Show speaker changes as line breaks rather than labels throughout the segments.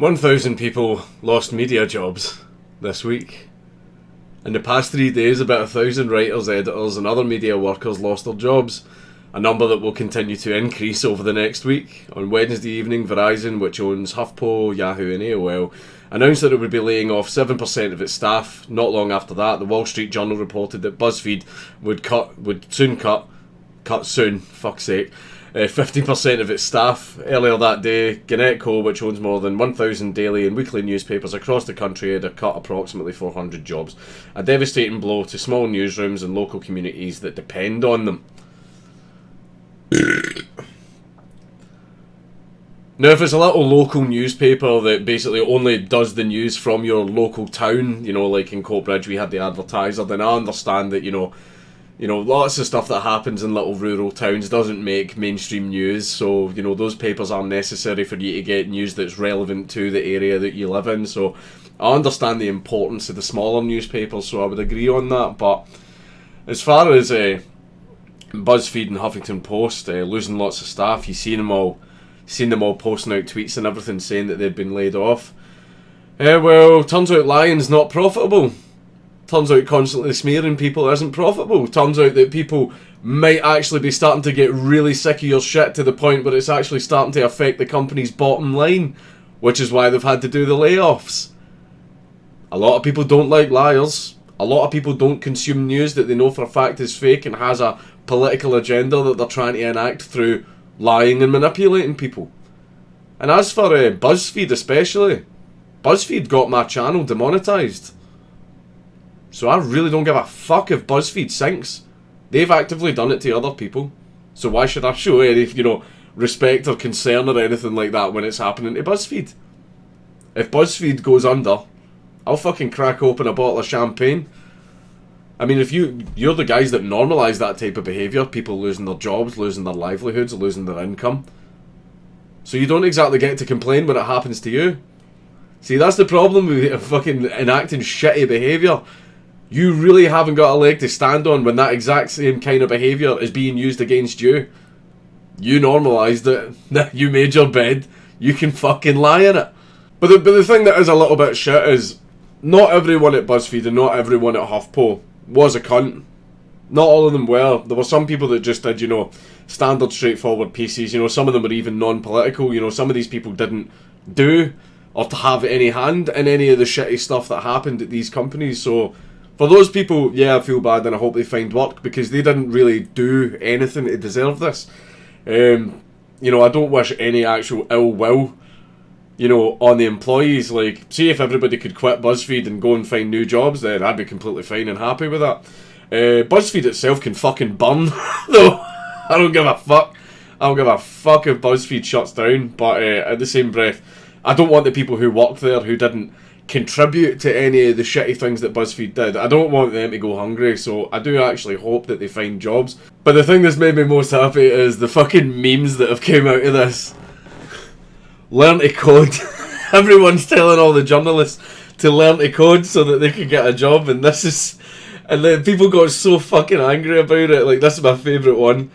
1,000 people lost media jobs this week. In the past 3 days, about 1,000 writers, editors and other media workers lost their jobs, a number that will continue to increase over the next week. On Wednesday evening, Verizon, which owns HuffPo, Yahoo and AOL, announced that it would be laying off 7% of its staff. Not long after that, the Wall Street Journal reported that BuzzFeed would soon cut, fuck's sake, 50% of its staff. Earlier that day, Gannett-Co, which owns more than 1,000 daily and weekly newspapers across the country, had cut approximately 400 jobs. A devastating blow to small newsrooms and local communities that depend on them. Now, if it's a little local newspaper that basically only does the news from your local town, like in Coatbridge we had the Advertiser, then I understand that, lots of stuff that happens in little rural towns doesn't make mainstream news, so, those papers are necessary for you to get news that's relevant to the area that you live in, so I understand the importance of the smaller newspapers, so I would agree on that. But as far as BuzzFeed and Huffington Post losing lots of staff, you've seen them all posting out tweets and everything saying that they've been laid off. Well, turns out lying's not profitable. Turns out constantly smearing people isn't profitable. Turns out that people might actually be starting to get really sick of your shit to the point where it's actually starting to affect the company's bottom line, which is why they've had to do the layoffs. A lot of people don't like liars. A lot of people don't consume news that they know for a fact is fake and has a political agenda that they're trying to enact through lying and manipulating people. And as for BuzzFeed especially, BuzzFeed got my channel demonetized. So I really don't give a fuck if BuzzFeed sinks. They've actively done it to other people. So why should I show any, respect or concern or anything like that when it's happening to BuzzFeed? If BuzzFeed goes under, I'll fucking crack open a bottle of champagne. I mean, if you're the guys that normalise that type of behaviour, people losing their jobs, losing their livelihoods, losing their income. So you don't exactly get to complain when it happens to you. See, that's the problem with fucking enacting shitty behaviour. You really haven't got a leg to stand on when that exact same kind of behaviour is being used against you. You normalised it. You made your bed. You can fucking lie in it. But the thing that is a little bit shit is not everyone at BuzzFeed and not everyone at HuffPo was a cunt. Not all of them were. There were some people that just did, standard straightforward pieces. Some of them were even non-political. Some of these people didn't do or to have any hand in any of the shitty stuff that happened at these companies. So for those people, yeah, I feel bad and I hope they find work because they didn't really do anything to deserve this. I don't wish any actual ill will, on the employees. Like, see if everybody could quit BuzzFeed and go and find new jobs, then I'd be completely fine and happy with that. BuzzFeed itself can fucking burn, though. I don't give a fuck. I don't give a fuck if BuzzFeed shuts down, but at the same breath, I don't want the people who worked there who didn't contribute to any of the shitty things that BuzzFeed did. I don't want them to go hungry, so I do actually hope that they find jobs. But the thing that's made me most happy is the fucking memes that have came out of this. Learn to code. Everyone's telling all the journalists to learn to code so that they can get a job, and then people got so fucking angry about it. Like, this is my favourite one.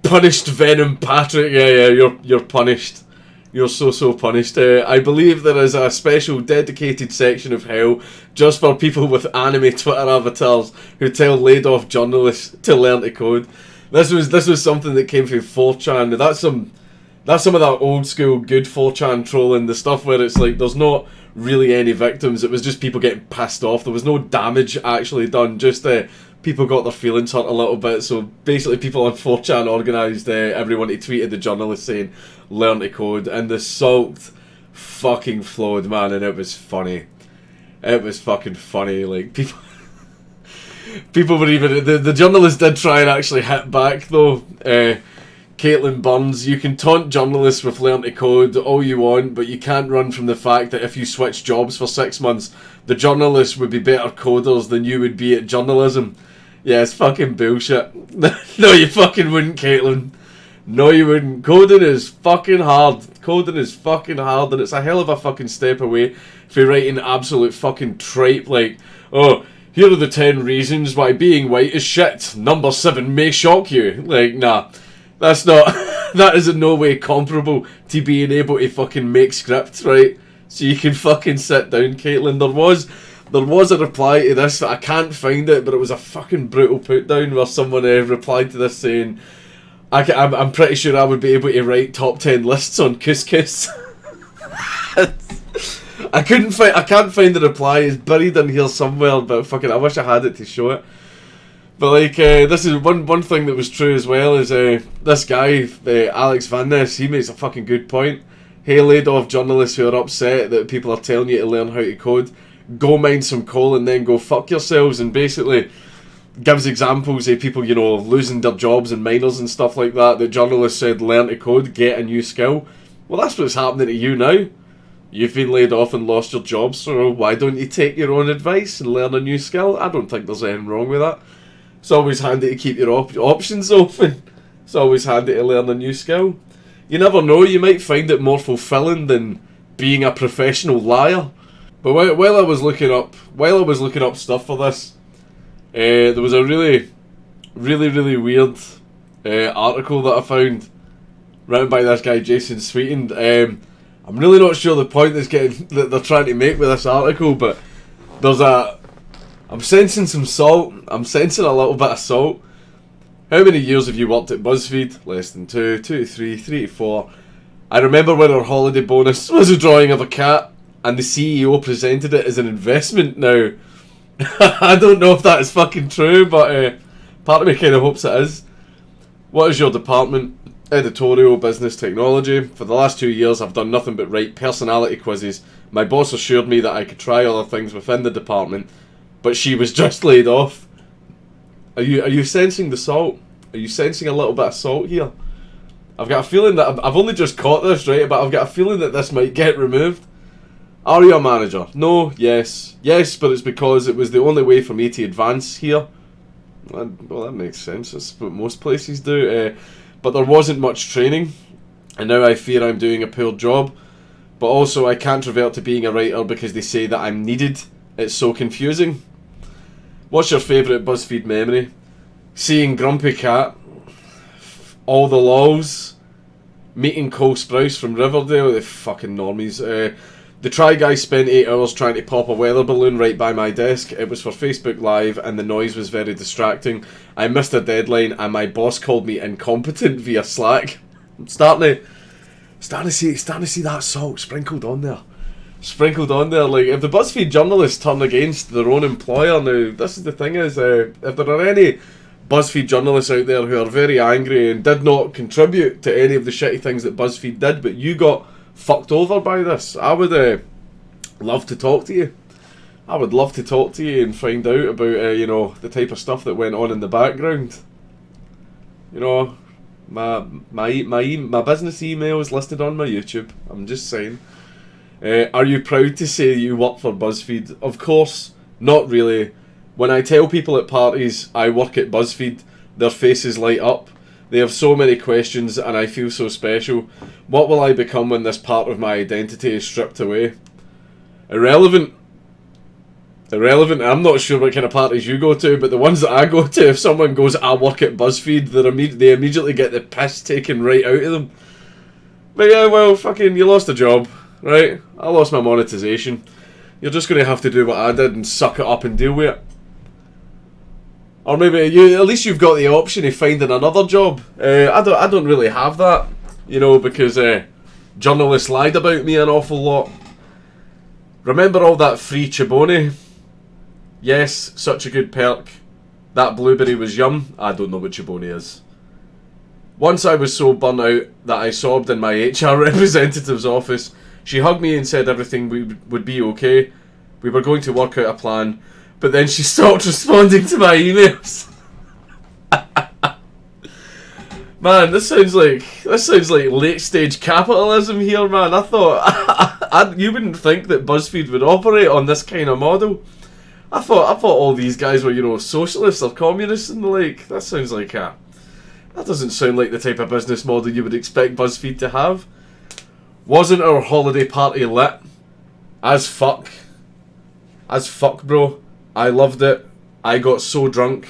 Punished Venom Patrick. Yeah, you're punished. You're so punished. I believe there is a special dedicated section of hell just for people with anime Twitter avatars who tell laid off journalists to learn to code. This was something that came from 4chan. That's some of that old school good 4chan trolling, the stuff where it's like there's not really any victims. It was just people getting pissed off. There was no damage actually done. Just people got their feelings hurt a little bit. So basically people on 4chan organised everyone to tweet at the journalist saying learn to code, and the salt fucking flowed, man, and it was funny. It was fucking funny. Like, people were even, the journalist did try and actually hit back though. Caitlin Burns, you can taunt journalists with learn to code all you want, but you can't run from the fact that if you switch jobs for 6 months, the journalists would be better coders than you would be at journalism. Yeah, it's fucking bullshit. No, you fucking wouldn't, Caitlin. No, you wouldn't. Coding is fucking hard. Coding is fucking hard, and it's a hell of a fucking step away from writing absolute fucking tripe like, oh, here are the 10 reasons why being white is shit. Number 7 may shock you. Like, nah. That's not... that is in no way comparable to being able to fucking make scripts, right? so you can fucking sit down, Caitlin. There was a reply to this, I can't find it, but it was a fucking brutal put down where someone replied to this saying, I'm pretty sure I would be able to write top 10 lists on couscous. I can't find the reply. It's buried in here somewhere, but fucking I wish I had it to show it. But like, this is one thing that was true as well is this guy, Alex Van Ness, he makes a fucking good point. Hey, laid off journalists who are upset that people are telling you to learn how to code, go mine some coal and then go fuck yourselves, and basically gives examples of people, you know, losing their jobs and miners and stuff like that, that journalists said learn to code, get a new skill. Well, that's what's happening to you now. You've been laid off and lost your job, so why don't you take your own advice and learn a new skill? I don't think there's anything wrong with that. It's always handy to keep your options open. It's always handy to learn a new skill. You never know, you might find it more fulfilling than being a professional liar. But while I was looking up stuff for this, there was a really weird article that I found written by this guy Jason Sweeten. I'm really not sure the point that they're trying to make with this article, but I'm sensing some salt. I'm sensing a little bit of salt. How many years have you worked at BuzzFeed? Less than 2 to 3, 3 to 4. I remember when our holiday bonus was a drawing of a cat, and the CEO presented it as an investment. Now, I don't know if that is fucking true, but part of me kind of hopes it is. What is your department? Editorial, business, technology. For the last 2 years, I've done nothing but write personality quizzes. My boss assured me that I could try other things within the department, but she was just laid off. Are you sensing the salt? Are you sensing a little bit of salt here? I've got a feeling that I've only just caught this, right? But I've got a feeling that this might get removed. Are you a manager? No, yes. Yes, but it's because it was the only way for me to advance here. Well, that makes sense. That's what most places do. But there wasn't much training, and now I fear I'm doing a poor job. But also, I can't revert to being a writer because they say that I'm needed. It's so confusing. What's your favourite BuzzFeed memory? Seeing Grumpy Cat, all the lols, meeting Cole Sprouse from Riverdale, the fucking normies. The Try Guy spent 8 hours trying to pop a weather balloon right by my desk. It was for Facebook Live and the noise was very distracting. I missed a deadline and my boss called me incompetent via Slack. I'm starting to see that salt sprinkled on there. Like, if the BuzzFeed journalists turn against their own employer, now, this is the thing is, if there are any BuzzFeed journalists out there who are very angry and did not contribute to any of the shitty things that BuzzFeed did, but you got fucked over by this, I would love to talk to you. I would love to talk to you and find out about, you know, the type of stuff that went on in the background. You know, my business email is listed on my YouTube. I'm just saying. Are you proud to say you work for BuzzFeed? Of course, not really. When I tell people at parties I work at BuzzFeed, their faces light up. They have so many questions and I feel so special. What will I become when this part of my identity is stripped away? Irrelevant. I'm not sure what kind of parties you go to, but the ones that I go to, if someone goes, I work at BuzzFeed, they immediately get the piss taken right out of them. But yeah, well, fucking, you lost a job, right? I lost my monetization. You're just going to have to do what I did and suck it up and deal with it. Or maybe at least you've got the option of finding another job. I don't really have that, you know, because journalists lied about me an awful lot. Remember all that free Chibone? Yes, such a good perk. That blueberry was yum. I don't know what Chibone is. Once I was so burnt out that I sobbed in my HR representative's office. She hugged me and said everything would be okay. We were going to work out a plan. But then she stopped responding to my emails. Man, this sounds like late stage capitalism here, man. I thought you wouldn't think that BuzzFeed would operate on this kind of model. I thought all these guys were, you know, socialists or communists and the like. That doesn't sound like the type of business model you would expect BuzzFeed to have. Wasn't our holiday party lit? As fuck, bro. I loved it. I got so drunk.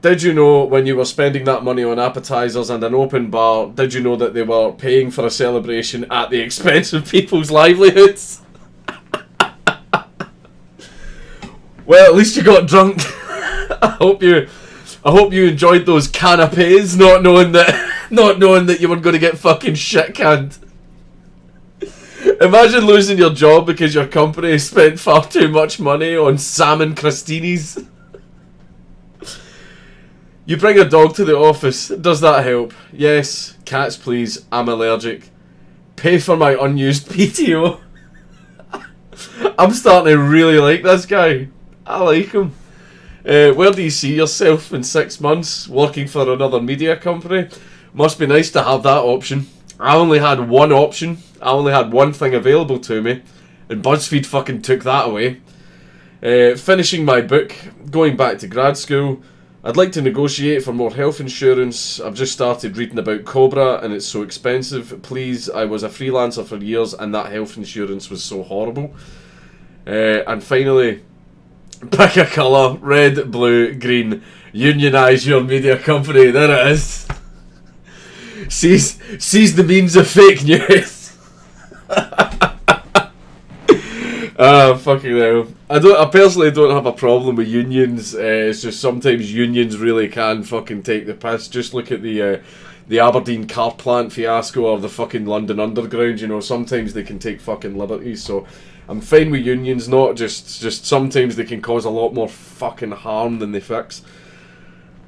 Did you know when you were spending that money on appetizers and an open bar, did you know that they were paying for a celebration at the expense of people's livelihoods? Well, at least you got drunk. I hope you enjoyed those canapes, not knowing that you were going to get fucking shit canned. Imagine losing your job because your company spent far too much money on salmon crostinis. You bring a dog to the office. Does that help? Yes. Cats, please. I'm allergic. Pay for my unused PTO. I'm starting to really like this guy. I like him. Where do you see yourself in 6 months? Working for another media company? Must be nice to have that option. I only had one option. I only had one thing available to me. And BuzzFeed fucking took that away. Finishing my book. Going back to grad school. I'd like to negotiate for more health insurance. I've just started reading about Cobra and it's so expensive. Please, I was a freelancer for years and that health insurance was so horrible. And finally, pick a colour. Red, blue, green. Unionise your media company. There it is. Seize the means of fake news. Fucking hell. I personally don't have a problem with unions. It's just sometimes unions really can fucking take the piss. Just look at the Aberdeen car plant fiasco or the fucking London Underground. You know, sometimes they can take fucking liberties. So I'm fine with unions. Not just sometimes they can cause a lot more fucking harm than they fix.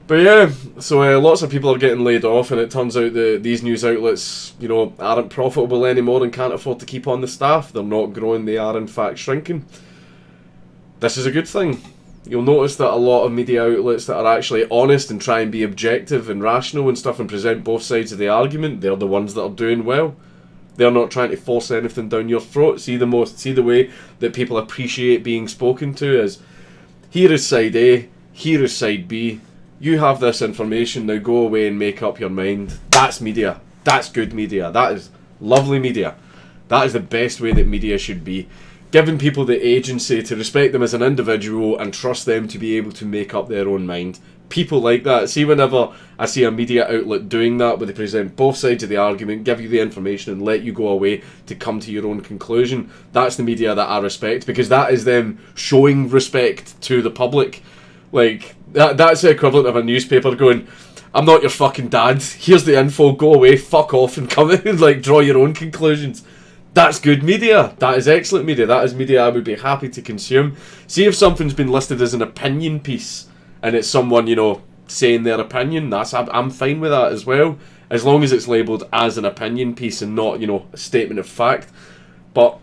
But yeah, so lots of people are getting laid off, and it turns out that these news outlets, you know, aren't profitable anymore and can't afford to keep on the staff. They're not growing, they are in fact shrinking. This is a good thing. You'll notice that a lot of media outlets that are actually honest and try and be objective and rational and stuff and present both sides of the argument, they're the ones that are doing well. They're not trying to force anything down your throat. See the way that people appreciate being spoken to as, here is side A, here is side B. You have this information, now go away and make up your mind. That's media. That's good media. That is lovely media. That is the best way that media should be. Giving people the agency to respect them as an individual and trust them to be able to make up their own mind. People like that. See, whenever I see a media outlet doing that, where they present both sides of the argument, give you the information and let you go away to come to your own conclusion, that's the media that I respect, because that is them showing respect to the public. Like, that's the equivalent of a newspaper going, I'm not your fucking dad, here's the info, go away, fuck off and come in and like draw your own conclusions. That's good media. That is excellent media. That is media I would be happy to consume. See if something's been listed as an opinion piece and it's someone, you know, saying their opinion, I'm fine with that as well, as long as it's labelled as an opinion piece and not, you know, a statement of fact. But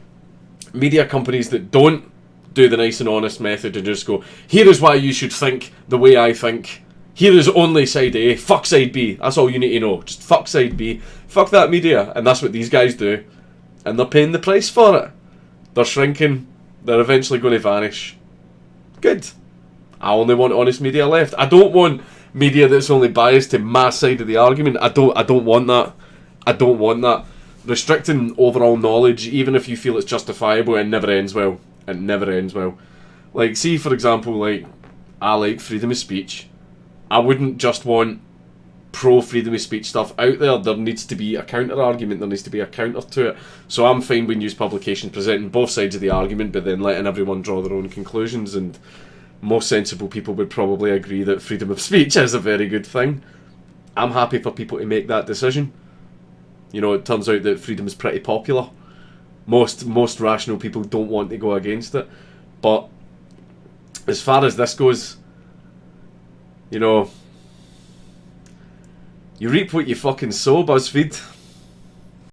media companies that don't do the nice and honest method and just go, here is why you should think the way I think, here is only side A, fuck side B, that's all you need to know, just fuck side B, fuck that media. And that's what these guys do, and they're paying the price for it. They're shrinking, they're eventually going to vanish. Good. I only want honest media left. I don't want media that's only biased to my side of the argument. I don't want that. I don't want that. Restricting overall knowledge, even if you feel it's justifiable, it never ends well. It never ends well. Like, see, for example, like, I like freedom of speech. I wouldn't just want pro-freedom of speech stuff out there. There needs to be a counter-argument. There needs to be a counter to it. So I'm fine with news publications presenting both sides of the argument, but then letting everyone draw their own conclusions. And most sensible people would probably agree that freedom of speech is a very good thing. I'm happy for people to make that decision. You know, it turns out that freedom is pretty popular. Most rational people don't want to go against it. But as far as this goes, you know, you reap what you fucking sow, BuzzFeed.